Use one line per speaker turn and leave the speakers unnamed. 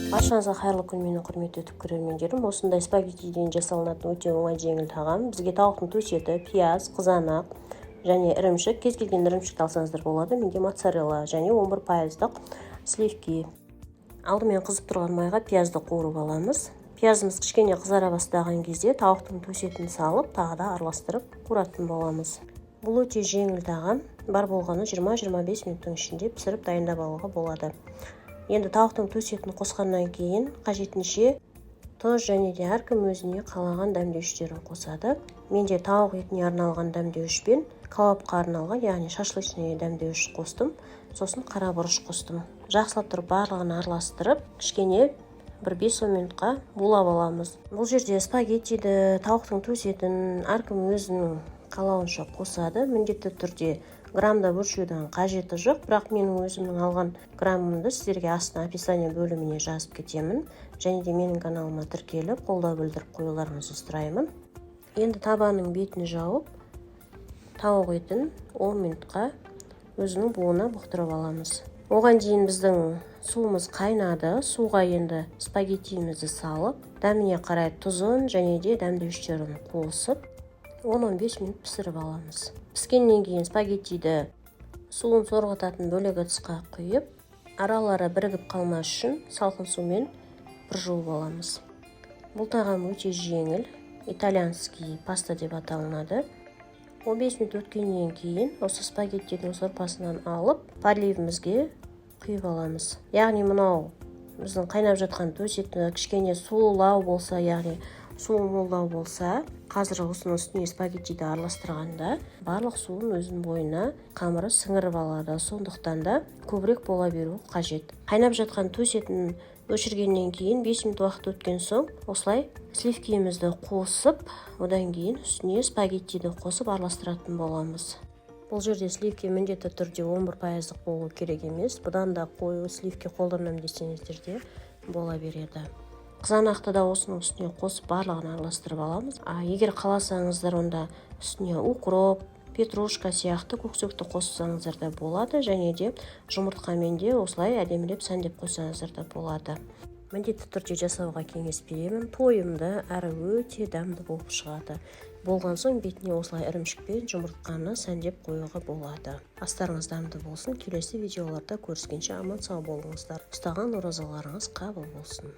Баршаңызға қайырлы күн, менің құрметті YouTube көрермендерім. Осындай спагеттиден жасалынатын өте оңай жеңіл тағам. Бізге тауықтың төс еті, пияз, қызанақ және ірімшік, кез келген ірімшікті алсаңыздар болады. Менде моцарелла және 11% сливки. Алдымен қызып тұрған майға пиязды қуырып аламыз. Пиязымыз кішкене қызара бастаған кезде тауықтың төс етін салып, тағы да араластырып қуыратын боламыз. Бұл өте жеңіл тағам. Бар болғаны 20-25 минуттың ішінде пісіріп дайындап алуға болады. Енді тауықтың төс етін қосқаннан кейін қажетінше тұз және де әркім өзіне қалаған дәмдеуіштерін қосады. Менде тауық етіне арналған дәмдеуіш пен кебапқа арналған, яғни шашлычный дәмдеуіш қостым. Сосын қара бұрыш қостым. Жақсылап тұрып барлығын араластырып, кішкене 1-5 минутқа булап аламыз. Бұл жерде спагеттиді, тауықтың төс етін әркім өзінің қалауынша қосады. Міндетті түрде грамда өлшеудің қажеті жоқ, бірақ менің өзімнің алған грамымды сіздерге астына описание бөліміне жазып кетемін. Және де менің каналыма тіркеліп, қолдау білдіріп қоюларыңызды сұраймын. Енді табанның бетін жауып, тауық етін 10 минутқа өзінің буына бұқтырып аламыз. Оған дейін біздің суымыз қайнады. Суға енді спагеттиімізді салып, дәміне қарай тұзын және де дәмдеуіштерін қосып, 10-15 минут пісіріп аламыз. Піскеннен кейін спагеттиді суын сорғытатын бөлек ыдысқа құйып, аралары бірігіп қалмас үшін салқын сумен бір жуып аламыз. Бұл тағам өте жеңіл, итальянский паста деп аталынады. 15 минут өткеннен кейін осы спагеттидің сорпасынан алып, подливімізге құйып аламыз. Яғни мынау біздің қайнап жатқан төс еті кішкене суылау болса, яғни суы молдау болса, қазір осының үстіне спагеттиді араластырғанда барлық суын өзінің бойына қамыры сіңіріп алады. Сондықтан да көбірек бола беру қажет. Қайнап жатқан төс етін өшіргеннен кейін 5 минут уақыт өткен соң осылай сливкиімізді қосып, одан кейін үстіне спагеттиді қосып араластыратын боламыз. Бұл жерде сливки міндетті түрде 11% болу керек емес. Бұдан да қою сливки қолданам десеңіздер де бола береді. Қызанақты да осының үстіне қосып барлығын араластырып аламыз. Егер қаласаңыздар, онда үстіне укроп, петрушка сияқты көксөкті қоссаңыздар да болады, және де жұмыртқамен де осылай әдемілеп сәндеп қойсаңыздар да болады. Міндетті түрде жасауға кеңес беремін. Тойымды әрі өте дәмді болып шығады. Болған соң бетіне осылай ірімшікпен жұмыртқаны сәндеп қоюға болады. Астарыңыз дәмді болсын. Келесі видеоларда көріскенше аман сау болыңыздар. Ұстаған оразаларыңыз қабыл болсын.